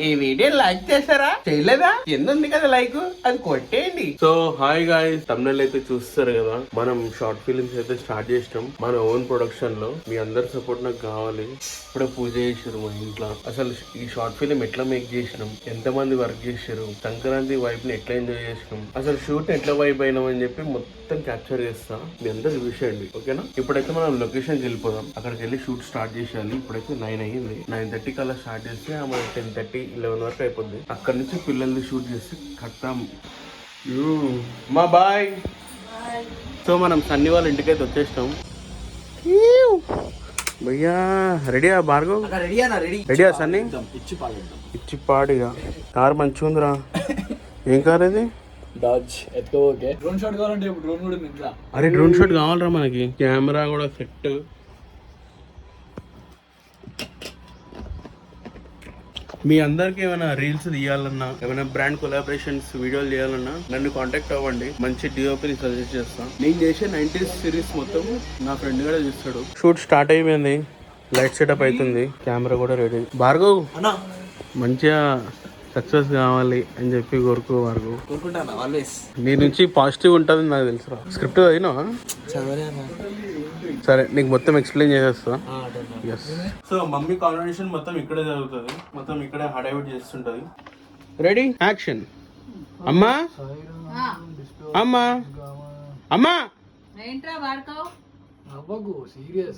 ఈ video like చేశారా? చేయలేదా? కింద ఉంది కదా లైక్, అది కొట్టేయండి. సో హాయ్ గాయ్స్, thumbnail అయితే చూస్తారు కదా, మనం షార్ట్ ఫిలిమ్స్ అయితే స్టార్ట్ చేసినాం మన ఓన్ ప్రొడక్షన్ లో. మీ అందరి సపోర్ట్ నాకు కావాలి. ఇప్పుడే పూజ చేసారు మా ఇంట్లో. అసలు ఈ షార్ట్ ఫిలిం ఎట్లా మేక్ చేసినాం, ఎంత మంది వర్క్ చేశారు, సంక్రాంతి వైబ్ ని ఎట్లా ఎంజాయ్ చేసినాం, అసలు షూట్ ఎట్లా వైబ్ అయినాం అని చెప్పి మొత్తం క్యాప్చర్ చేస్తా. మీ అందరు చూసేయండి, ఓకేనా? ఇప్పుడైతే మనం లొకేషన్ వెళ్ళిపోదాం. అక్కడికి వెళ్ళి షూట్ స్టార్ట్ చేసేయాలి. ఇప్పుడైతే 9 అయ్యింది. 9:30 కల్లా స్టార్ట్ చేస్తే మన 10:30 11 వరకు అయిపోద్ది. అక్కడ నుంచి పిల్లల్ని షూట్ చేసి కడతాం. మా బాయ్. సో మనం సన్నీ వాళ్ళ ఇంటికైతే వచ్చేసినాం. భయ్యా రెడీయా భార్గవ్? రెడీయా సన్నీ? ఇచ్చి పాడిగా. కార్ మంచిగా ఉందిరా. ఏం కార్ ఇది? డ్రోన్ షాట్ కావాలంటే డ్రోన్ కూడా ఇంట్లో. అరే డ్రోన్ షాట్ కావాలరా మనకి. కెమెరా కూడా సెట్. మీ అందరికి ఏమైనా రీల్స్ తీయాలన్నా, ఏమైనా బ్రాండ్ కొలాబరేషన్స్ వీడియోలు చేయాలన్నా నన్ను కాంటాక్ట్ అవ్వండి. మంచి డిఓపిని సజెస్ట్ చేస్తాను. నేను చేసే 90s సిరీస్ మొత్తం నా ఫ్రెండ్ కూడా చూస్తాడు. షూట్ స్టార్ట్ అయిపోయింది. లైట్ సెటప్ అవుతుంది. కెమెరా కూడా రెడీ. భార్గవ్ మంచిగా సక్సెస్ కావాలి అని చెప్పి కోరుకో భార్గవ్. నీ నుంచి పాజిటివ్ ఉంటుంది నాకు తెలుసురా. స్క్రిప్ట్ అయినా సరే, నీకు మొత్తం ఎక్స్ప్లెయిన్ చేసేస్తా. ఎస్. సో మమ్మీ కాన్వర్సేషన్ మొత్తం ఇక్కడే జరుగుతుంది. మొత్తం ఇక్కడే హడావిడి చేస్తుంటది. Ready, action. అమ్మా అమ్మా అమ్మా.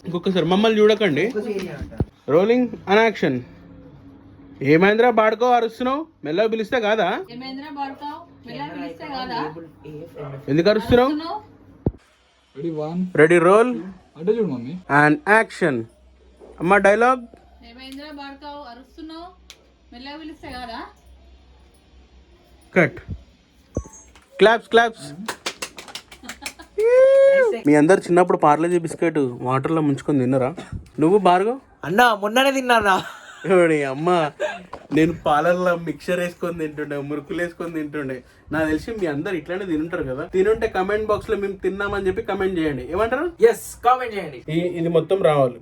ఇంకొకసారి మమ్మల్ని చూడకండి. Rolling and action. ఏమైందిరా బాడుకో అరుస్తున్నావు? మెల్లగా పిలిస్తే కాదా? ఎందుకు అరుస్తున్నావు? Ready, roll and action. అమ్మా డైలాగ్. కట్. Claps claps. మీ అందరు చిన్నప్పుడు పార్లేజీ బిస్కెట్ వాటర్ లో ముంచుకొని తిన్నరా? నువ్వు భార్గవ్? అన్నా మొన్ననే తిన్నానా. అమ్మ, నేను పాలల్లో మిక్చర్ వేసుకొని తింటుండే, మురుకులు వేసుకొని తింటుండే. నాకు తెలిసి మీ అందరు ఇట్లానే తింటారు కదా. తినుంటే కమెంట్ బాక్స్ లో మేము తిన్నామని చెప్పి కమెంట్ చేయండి. ఏమంటారు? ఎస్, కామెంట్ చేయండి. ఇది మొత్తం రావాలి.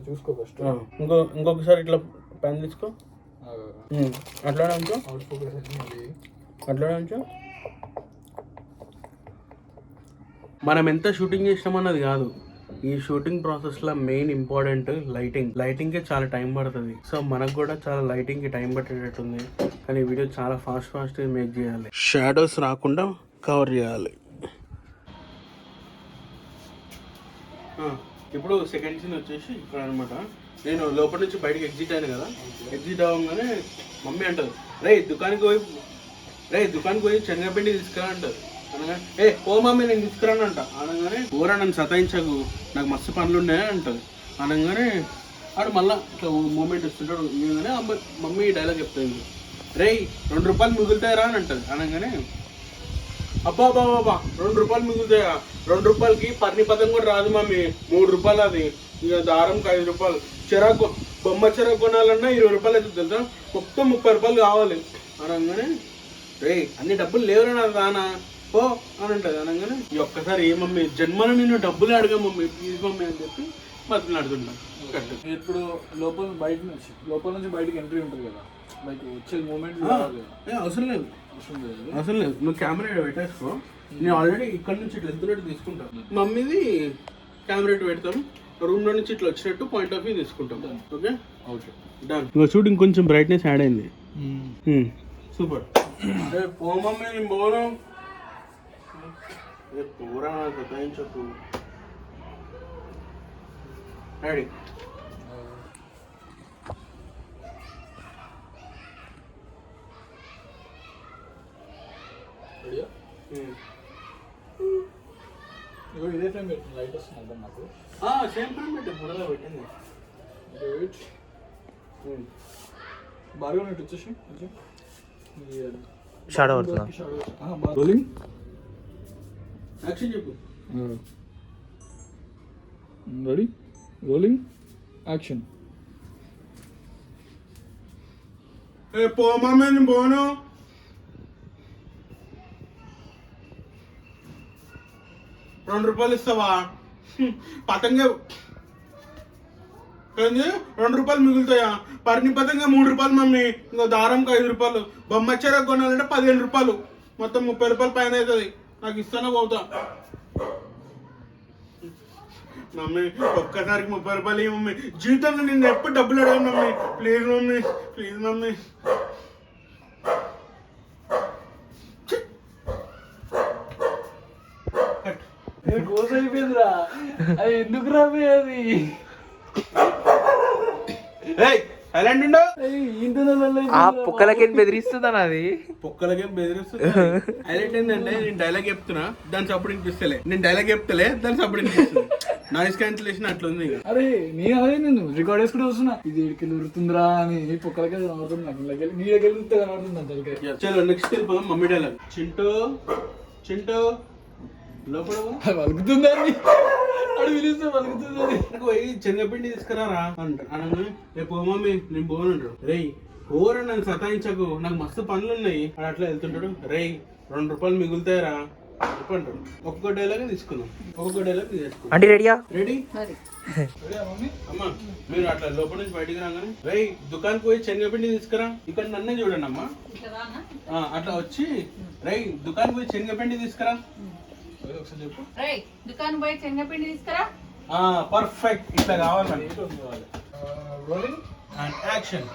చూసుకో ఫస్ట్. ఇంకొకసారి ఇట్లా పెన్ తీసుకో. అట్లానే ఉంచు, అట్లానే ఉంచు. మనం ఎంత షూటింగ్ చేసినామన్నది కాదు, ఈ షూటింగ్ ప్రాసెస్ లో మెయిన్ ఇంపార్టెంట్ లైటింగ్ కి చాలా టైం పడుతుంది. సో మనకు కూడా చాలా లైటింగ్ కి టైం పట్టేటట్టుంది. కానీ వీడియో చాలా ఫాస్ట్ మేక్ చేయాలి. షాడోస్ రాకుండా కవర్ చేయాలి. ఇప్పుడు సెకండ్ సీన్ వచ్చేసి ఇక్కడ అనమాట. నేను లోపల నుంచి బయటకి ఎగ్జిట్ అయ్యాను కదా. ఎగ్జిట్ అవ్వగానే మమ్మీ అంటారు, రే దుకాణానికి పోయి శనగపిండి తీసుకురా అంటారు. అనగా ఓ మమ్మీ నేను తీసుకురాను అంట. అనగానే ఊరా నన్ను సతాయించకు, నాకు మస్తు పనులు ఉన్నాయి అంటది. అనగానే ఆడు మళ్ళీ ఇట్లా మూమెంట్ ఇస్తుంటాడు. అనగానే మమ్మీ డైలాగ్ చెప్తుంది, రే 2 రూపాయలు మిగులుతాయరా అని అంటది. అనగానే అబ్బా 2 రూపాయలు మిగులుతాయా? 2 రూపాయలకి పర్ని పదం కూడా రాదు మమ్మీ, 3 రూపాయలు అది. ఇక దారంకి 5 రూపాయలు. చెరాకు బొమ్మ చెరాకు కొనాలన్నా 20 రూపాయలు అయితే తెలుసా, మొత్తం 30 రూపాయలు కావాలి. అనగానే రే అన్ని డబ్బులు లేవురా నా దానా పో అని అంటది. అనగానే ఈ ఒక్కసారి ఏ మమ్మీ జన్మలో నేను డబ్బులు అడగా మమ్మీ, ప్లీజ్ మమ్మీ అని చెప్పి బతులాడుతుంటా. ఇప్పుడు లోపల నుంచి బయటకి ఎంట్రీ ఉంటుంది కదా, లైక్ వచ్చే మూమెంట్ అవసరం లేదు. నువ్వు కెమెరా పెట్టేసుకో. నేను ఆల్రెడీ ఇక్కడ నుంచి ఇట్లా వెళ్తున్నట్టు తీసుకుంటాను. మమ్మీది కెమెరా పెడతాం. రూమ్ లో నుంచి ఇట్లా వచ్చినట్టు పాయింట్ ఆఫ్ వ్యూ తీసుకుంటాం. Okay okay done. ఇంకా షూటింగ్ కొంచెం బ్రైట్నెస్ యాడ్ అయింది. సూపర్. పో మమ్మీ నేను పోను. పూరా సతాయించకు. రెడీ. ఇదే ఫ్రేమ్ పెట్టింది, లైట్ వస్తుంది అర్థం నాకు. సేమ్ ఫ్రేమ్ పెట్టి బుర్రలో పెట్టింది. బాగా నెట్ వచ్చేసి షాడో అవుతుందా? రోలింగ్ యాక్షన్ చెప్పు. Ready, rolling action. పో మమ్మీ నేను పోను. ₹2 ఇస్తావా? పతంగా ఏంది 2 రూపాయలు మిగులుతాయా? పరినిపతంగా 3 రూపాయలు మమ్మీ, ఇంకో దారంకి 5 రూపాయలు, బొమ్మచ్చారా కొనాలంటే 15 రూపాయలు, మొత్తం 30 రూపాయలు పైన అవుతుంది. నాకు ఇస్తానే పోతా మమ్మీ. ఒక్కసారికి 30 రూపాయలు ఇవ్వు మమ్మీ. జీవితంలో నిన్ను ఎప్పుడు డబ్బులు అడగాను mummy. Please mummy, please mummy. గోస అయిపోయిందిరా, అది ఎందుకు రాబోయే అది సైలెంట్ ఉండో. ఆ పొక్కలకేం బెదిరిస్తుందా అది? పొక్కలకేం బెదిరిస్తుంది. హైలైట్ ఏంటంటే నేను డైలాగ్ చెప్తున్నా, దాని సప్పుడు వినిపిస్తలే. నేను డైలాగ్ చెప్తలే, దాని సప్పుడు వినిపిస్తుంది. నాయిస్ క్యాన్సిలేషన్ అట్లుంది. అరే నేను రికార్డ్ వేసుకుంటూ వస్తున్నా, ఇది ఇక్కడికి ఉరుతుందిరా అని. పొక్కలకే కనబడుతుంది నాకు, నీ దగ్గర చూస్తే కనబడుతుంది అంతలకే. చలో నెక్స్ట్ వెళ్ళిపోదాం. Mummy dialogue. చింటూ చింటూ లోపల వలుకుతుందా అని అడు పిలిస్తే వలుకుతుంది అని. పోయి శనగపిండి తీసుకురారా అనగా రేపు మమ్మీ నేను పోను అంటాడు. రేయ్ ఓరా నన్ను సతాయించకు, నాకు మస్తు పనులు ఉన్నాయి అని అట్లా వెళ్తుంటాడు. రేయ్ 2 రూపాయలు మిగులుతాయరా అంటాడు. ఒక్కొక్క డైలాగ్ తీసుకుందాం, ఒక్కొక్క డైలాగ్ తీసుకుందాం. అంటే రెడీయా? Ready mummy. అమ్మా మీరు అట్లా లోపల నుంచి బయటికి రాగానే రేయ్ దుకాణానికి పోయి శనగపిండి తీసుకురా. ఇక్కడ నన్నే చూడండి అమ్మా. అట్లా వచ్చి రేయ్ దుకాణానికి పోయి శనగపిండి తీసుకురా. ఒకసారి చెప్పు. దుకాణం పోయి శనగపిండి తీసుకురా. పర్ఫెక్ట్, ఇట్లా కావాలి మనకి. Rolling and action.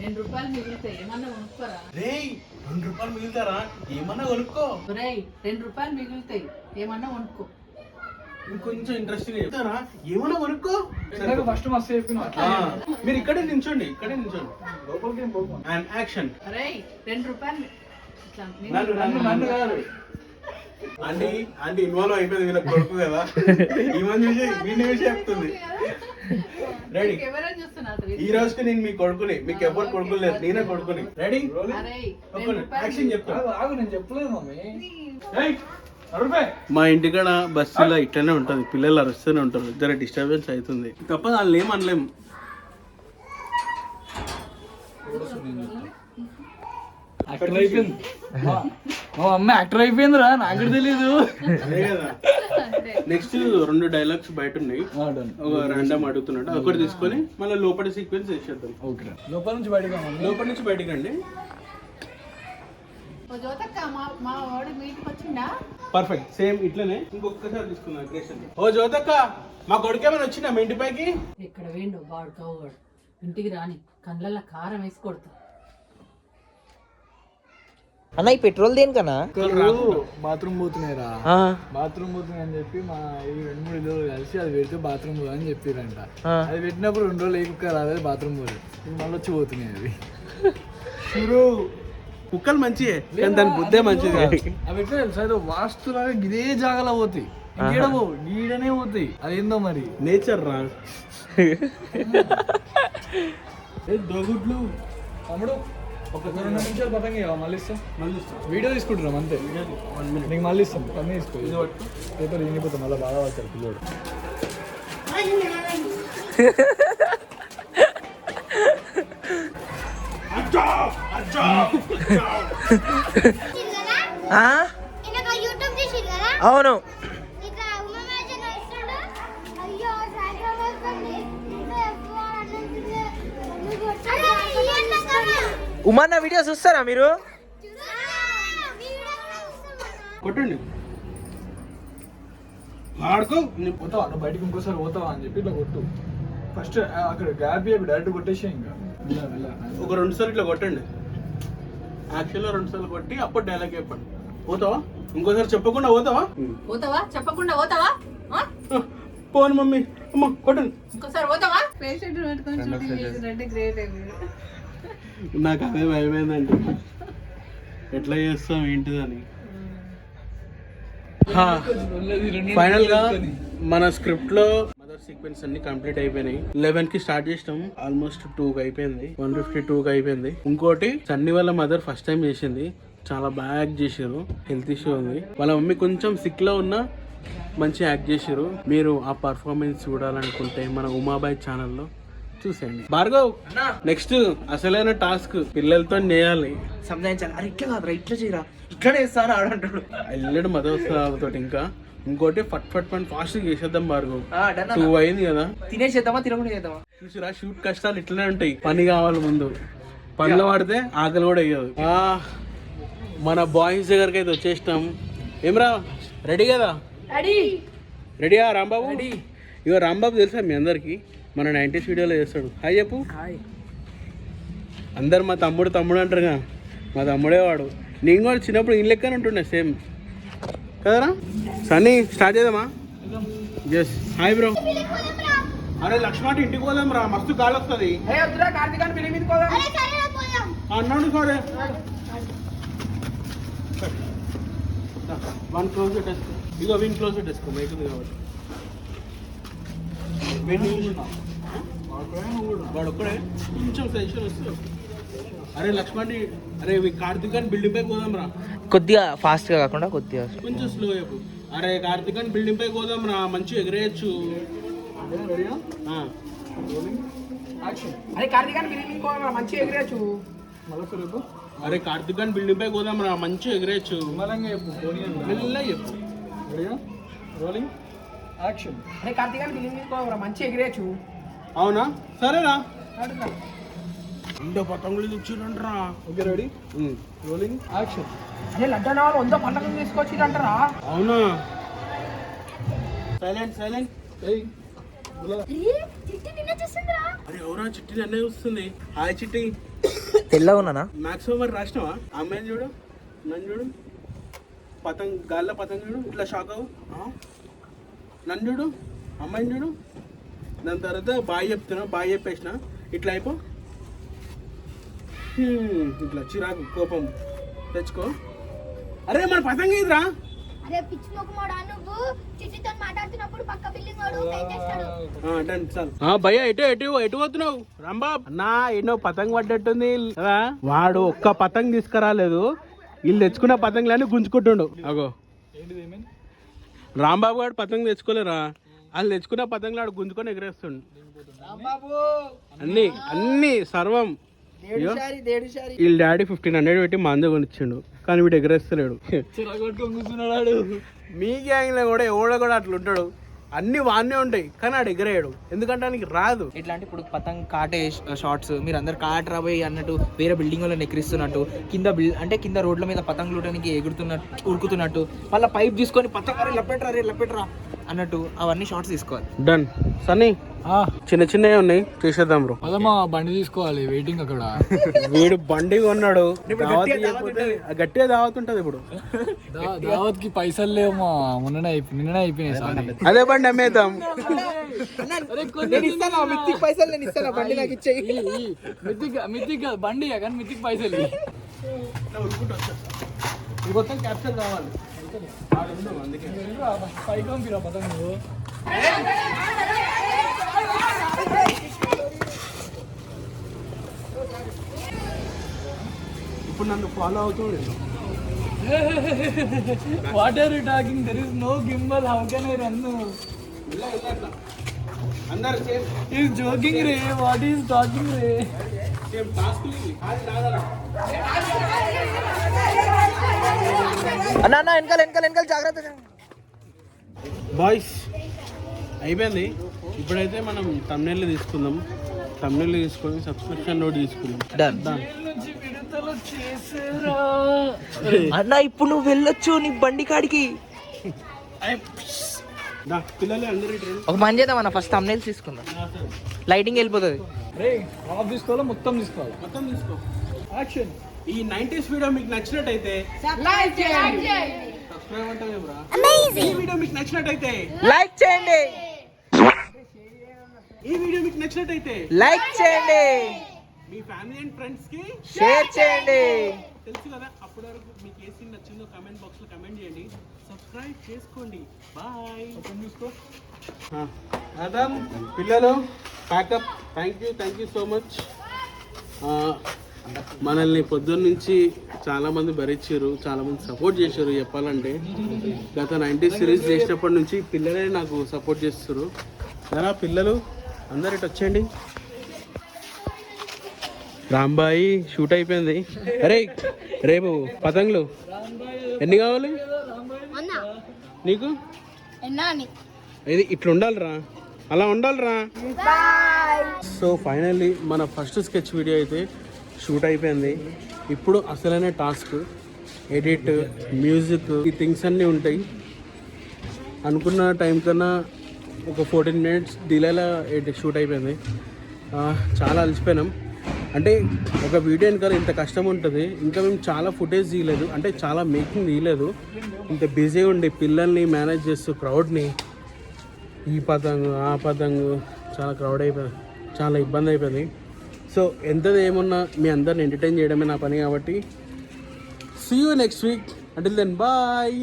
2 రూపాయలు మిగులుతాయి, ఏమన్నా కొనుక్కోరా. రేయ్ 2 రూపాయలు మిగులుతారా, ఏమన్నా కొనుక్కో. 2 రూపాయలు మిగులుతాయి, ఏమన్నా కొనుక్కో. ఇంకొంచెం ఇంట్రెస్టింగ్ చెప్తారా, ఏమన్నా కొనుక్కో. ఫస్ట్ మస్తు చెప్పిన మీరు ఇక్కడే నిల్చోండి, ఇక్కడే నిల్చోండి. లోపలికి ఏం పోకు. And action. 2 రూపాయలు ఇట్లా నన్ను కాదు. ఆంటీ ఆంటీ ఇన్వాల్వ్ అయిపోయింది, వీళ్ళ కొడుకు కదా. ఈ మంది వీడిని చూసి చెప్తుంది. రెడీ. ఎవరో చూస్తున్నారు. ఈ రోజుకి నేను మీ కొడుకుని, మీకు ఎవరు కొడుకులు లేదు, నేనే కొడుకుని. రెడీ యాక్షన్ చెప్తాను. ఆగు, నేను చెప్పలేదు మమ్మీ. మా ఇంటికాడ బస్సులో ఇట్లనే ఉంటుంది, పిల్లలు అరుస్తూనే ఉంటారు, జర డిస్టర్బెన్స్ అవుతుంది తప్ప వాళ్ళు ఏం అనలేము. యాక్టర్ అయిపోయింది మా అమ్మ, యాక్టర్ అయిపోయిందిరా, నాకు తెలియదు. అదే కదా. నెక్స్ట్ 2 డైలాగ్స్ బయట ఉన్నాయి, ఒక ర్యాండమ్ అడుగుతున్నాడు, ఒకటి తీసుకొని మళ్ళీ లోపల సీక్వెన్స్ వేసేద్దాం. ఓకే, లోపల నుంచి బయటకు లోపల నుంచి బయటకు అండి. జ్యోతక్క మా వాడు మీటికి వచ్చిందా? పర్ఫెక్ట్, సేమ్ ఇట్లనే ఇంకొకసారి తీసుకుందాం క్రియేషన్. ఓ జ్యోతక్క, మా కొడుకు ఏమైనా వచ్చిందా మీ ఇంటి పైకి? ఇక్కడ వేండు వాడు కావాడు, ఇంటికి రాని కళ్ళల్లో కారం వేసి కొడతా. అన్న ఈ పెట్రోల్ దేనికన్నా? బాత్రూమ్ పోతున్నాయిరా, బాత్రూమ్ పోతున్నాయి అని చెప్పి మా ఈ 2-3 ఇల్లు కలిసి అది పెడితే బాత్రూమ్ పోదని చెప్పిరంట. అది పెట్టినప్పుడు 2 రోజులు ఏ కుక్క రాలేదు, బాత్రూమ్ పోలేదు, మళ్ళీ వచ్చి పోతున్నాయి అవి. కుక్కలు మంచియే కానీ దాని బుద్ధే మంచిది. అవి ఎట్లా తెలుసా, ఏదో వాస్తులాగా ఇదే జాగాలో పోతాయి, ఇంకేడ పోవు, గీడనే పోతాయి. అదేందో మరి నేచర్ రా. దోగుడ్లు తమ్ముడు, ఒక 2 నిమిషాలు పతంగా ఇవ్వ, మళ్ళీ ఇస్తాం. వీడియో తీసుకుంటున్నాం అంతే, నీకు మళ్ళీ ఇస్తాం. పని తీసుకో, పేపర్ ఇంగిపోతాం, మళ్ళీ బాగా పడతారు పిల్లోడు. అవును. ఉమన్న వీడియో చూస్తారా మీరు? కొట్టండి ఆడుకో. పోతావా నువ్వు బయటకు, ఇంకోసారి పోతావా అని చెప్పి ఇట్లా కొట్టు. ఫస్ట్ అక్కడ గ్యాప్ డైరెక్ట్ కొట్టేసే, ఇంకా ఒక 2 సార్లు ఇట్లా కొట్టండి. యాక్చువల్గా 2 సార్లు కొట్టి అప్పుడు డైలాగ్ చెప్పండి. పోతావా, ఇంకోసారి చెప్పకుండా పోతావా? పోతావా, చెప్పకుండా పోతావా? పోను మమ్మీ, అమ్మ కొట్టండి. ఇంకోసారి పోతావా? పేషెంట్ పెట్టుకొని షూటింగ్ చేసినట్టే గ్రేట్ అయిపోయింది. నాకు అదే భయమైందండి, ఎట్లా చేస్తాం ఏంటిదని. ఫైనల్ గా మన స్క్రిప్ట్ లో మదర్ సీక్వెన్స్ అన్ని కంప్లీట్ అయిపోయినాయి. 11 కి స్టార్ట్ చేసినాం, ఆల్మోస్ట్ 2 కి అయిపోయింది, 152 కి అయిపోయింది. ఇంకోటి సన్నీ వాళ్ళ మదర్ ఫస్ట్ టైం చేసింది, చాలా బాగా యాక్ట్ చేశారు. హెల్త్ ఇష్యూ ఉంది, వాళ్ళ మమ్మీ కొంచెం సిక్ లో ఉన్నా మంచి యాక్ట్ చేశారు. మీరు ఆ పర్ఫార్మెన్స్ చూడాలనుకుంటే మన ఉమాబాయ్ ఛానల్లో చూసేయండి. భార్గవ్, నెక్స్ట్ అసలైన టాస్క్ పిల్లలతో చేయాలి, సంజాయించాలి. అరే ఇట్లా కాదురా, ఇట్లా చేయరా, ఇట్లా చేస్తారా ఆడంటాడు. ఎల్లడు మదర్ తోటి ఇంకా ఇంకోటి ఫట్ ఫట్ పని ఫాస్ట్ చేసేద్దాం భార్గవ్ 2 అయింది కదా. తినేసేద్దామా తినకుండా చేద్దామా? చూసిరా షూట్ కష్టాలు ఇట్లనే ఉంటాయి. పని కావాలి ముందు, పనిలో పడితే ఆకలి కూడా వేయదు. మన బాయ్స్ దగ్గరికి అయితే వచ్చేసినాం. ఏమరా రెడీ కదా? రెడీయా రాంబాబు? ఇగో రాంబాబు తెలుసా మీ అందరికి? మన 90s వీడియోలో చేస్తాడు. హాయ్ చెప్పు. అందరు మా తమ్ముడు అంటారుగా, మా తమ్ముడే వాడు. నేను కూడా చిన్నప్పుడు ఈ లెక్కనే ఉంటుండే సేమ్ కదరా. సన్నీ స్టార్ట్ చేద్దామా? ఎస్. Hi bro. అరే లక్ష్మణ్ ఇంటికి పోదాం రా, మస్తు గాలి వస్తుంది అన్నాడు. సరే 1 క్లోజ్ పెట్టేసుకో. ఇగో విన్ క్లోజ్ పెట్టేసుకో, మైకుంది కాబట్టి. వాడు ఒక్కడే కొంచెం టెన్షన్ వస్తుంది. అరే లక్ష్మణ్, అరే కార్తిక్ అని బిల్డింగ్ పై పోదాం రా. కొద్దిగా ఫాస్ట్ గా కాకుండా కొద్దిగా కొంచెం స్లో చెప్పు. అరే కార్తిక్ అని బిల్డింగ్ పై పోదాం రా, మంచిగా ఎగరేయచ్చు. అరే కార్తీక్ అని బిల్డింగ్ మంచిగా ఎగరేయచ్చు. అరే కార్తిక్ అని బిల్డింగ్ పై పోదాం రా, మంచిగా ఎగరేయచ్చు. మెల్లగా చెప్పు. Rolling action. అరే కార్తీక్ అని బిల్డింగ్ మంచిగా ఎగరేయచ్చు. అవునా? సరేరా. ఇంత పతంగులు తెచ్చిరంటరా. Okay ready. Rolling action. అరే లడ్డా వాళ్ళు 100 పతంగులు తీసుకొచ్చిరంటరా. అవునా? Silent silent. అరే ఎవరా చిట్టి అన్నీ వస్తుంది. హాయ్ చిట్టి. తెల్లగా ఉన్నానా? మ్యాథ్స్ హోంవర్క్ రాసినావా? అమ్మాయిని చూడు, నన్ను చూడు. పతంగ్ గాల్లో పతంగ్ చూడు, ఇట్లా షాక్ అవ్వు. నన్ను చూడు, అమ్మాయిని చూడు. దాని తర్వాత బాయ్ చెప్తున్నా, బాయ్ చెప్పేసిన. ఇట్లా అయిపో. ఇట్లా చిరాకు కోపం తెచ్చుకో. అరే మన పతంగ ఇదిరా. అరే పిచ్చి మొక్కమోడా, నువ్వు చిట్టితో మాట్లాడుతున్నప్పుడు పక్క బిల్డింగ్ వాడు భయ్య ఎటు పోతున్నావు? రాంబాబ్ అన్నా ఎన్నో పతంగ్ పడ్డట్టుంది కదా. వాడు ఒక్క పతంగ్ తీసుకురాలేదు, వీళ్ళు తెచ్చుకున్న పతంగులన్నీ గుంజుకుంటుండు. అగో రాంబాబు గారు పతంగ్ తెచ్చుకోలేరా, వాళ్ళు తెచ్చుకున్న పతంగులు ఆడు గుంజుకొని ఎగరేస్తుండు. అన్ని సర్వం. వీళ్ళ డాడీ 1500 పెట్టి మందు కొనిచ్చిండు, కానీ వీడు ఎగరేస్తలేడు. మీ గ్యాంగ్ లో కూడా ఎవడో కూడా అట్లా ఉంటాడు. అన్ని వాన్నే ఉంటాయి, కానీ ఆడు ఎగరేయడు. ఎందుకంటే ఆయనకి రాదు. ఎట్లా ఇప్పుడు పతంగ్ కాటే షార్ట్స్ మీరు అందరు కాట్ రాబోయి అన్నట్టు వేరే బిల్డింగ్ వాళ్ళని ఎక్కిరిస్తున్నట్టు, కింద రోడ్ల మీద పతంగ్ లూటానికి ఎగురుతున్నట్టు ఉరుకుతున్నట్టు, మళ్ళీ పైప్ తీసుకొని పతంగ్ అరే లపెట్రా అన్నట్టు అవన్నీ షార్ట్స్ తీసుకోవాలి. డన్. సన్నీ చిన్న చిన్నవి ఉన్నాయి, చేసేద్దాం బ్రో. అదమ్మా బండి తీసుకోవాలి, వెయిటింగ్ అక్కడ. వీడు బండి కొన్నాడు, గట్టిగా దావత్ ఉంటది. ఇప్పుడు దావత్ కి పైసలు లేవమ్మా, నిన్ననే అయిపోయినాయి. అదే బండి అమ్మేద్దాం. మిత్తిక్ బండి కానీ మిత్తికి పైసలు మొత్తం క్యాప్చర్ కావాలి. పైకి పంపిరా పతంగు. ఇప్పుడు నన్ను ఫాలో అవుతుంది. What are you talking? There is no gimbal, how can I run? అందరూ సేమ్. ఈస్ జోకింగ్ రే, వాట్ ఈస్ టాకింగ్ రే? సేమ్ టాస్క్ ఇది. అది రాదరా. అన్న వెనకాల జాగ్రత్త. బాయ్స్ అయిపోయింది. ఇప్పుడైతే మనం thumbnail తీసుకుందాం. thumbnail తీసుకొని సబ్స్క్రిప్షన్ నోట్ తీసుకుందాం. అన్న ఇప్పుడు నువ్వు వెళ్ళొచ్చు నీ బండి కాడికి. పిల్లలు అందరూ ఒక పని చేద్దాం అన్న, ఫస్ట్ thumbnails తీసుకుందాం, లైటింగ్ వెళ్ళిపోతుంది. తీసుకోవాలా మొత్తం తీసుకోవాలి? మొత్తం తీసుకో. యాక్షన్. ఈ 90s వీడియో మీకు నచ్చినట్టయితే లైక్ చేయండి. సబ్స్క్రైబ్ అంటే బ్రా. ఈ వీడియో మీకు నచ్చినట్టయితే లైక్ చేయండి. ఈ వీడియో మీకు నచ్చినట్టయితే లైక్ చేయండి. మీ ఫ్యామిలీ అండ్ ఫ్రెండ్స్ కి షేర్ చేయండి. తెలుసు కదా. అప్పటి వరకు మీకు ఏ సీన్ నచ్చిందో కామెంట్ బాక్స్ లో కామెంట్ చేయండి, సబ్స్క్రైబ్ చేసుకోండి. బాయ్. పిల్లలు pack up. Thank you so much. మనల్ని పొద్దున్న నుంచి చాలామంది భరించారు, చాలామంది సపోర్ట్ చేశారు. చెప్పాలంటే గత 90s సిరీస్ చేసినప్పటి నుంచి పిల్లలే నాకు సపోర్ట్ చేస్తారు. సరే పిల్లలు అందరు ఇటు వచ్చేయండి. రాంబాయి షూట్ అయిపోయింది. అరే రేపు పతంగులు ఎన్ని కావాలి నీకు? ఎన్నా అని ఇది ఇట్లా ఉండాలిరా, అలా ఉండాలిరా. సో ఫైనల్లీ మన ఫస్ట్ స్కెచ్ వీడియో అయితే షూట్ అయిపోయింది. ఇప్పుడు అసలైన టాస్క్ ఎడిట్, మ్యూజిక్, ఈ థింగ్స్ అన్నీ ఉంటాయి. అనుకున్న టైం కన్నా ఒక 14 minutes డిలేలా షూట్ అయిపోయింది. చాలా అలసిపోయినాం. అంటే ఒక వీడియో వెనకాల ఇంత కష్టం ఉంటుంది. ఇంకా మేము చాలా ఫుటేజ్ తీయలేదు, అంటే చాలా మేకింగ్ తీయలేదు. ఇంత బిజీ ఉండి పిల్లల్ని మేనేజ్ చేస్తూ క్రౌడ్ని, ఈ పతంగు ఆ పతంగు, చాలా క్రౌడ్ అయిపోయింది, చాలా ఇబ్బంది అయిపోయింది. సో ఎంతది ఏమున్నా మీ అందరిని ఎంటర్టైన్ చేయడమే నా పని కాబట్టి see you next week. Until then bye.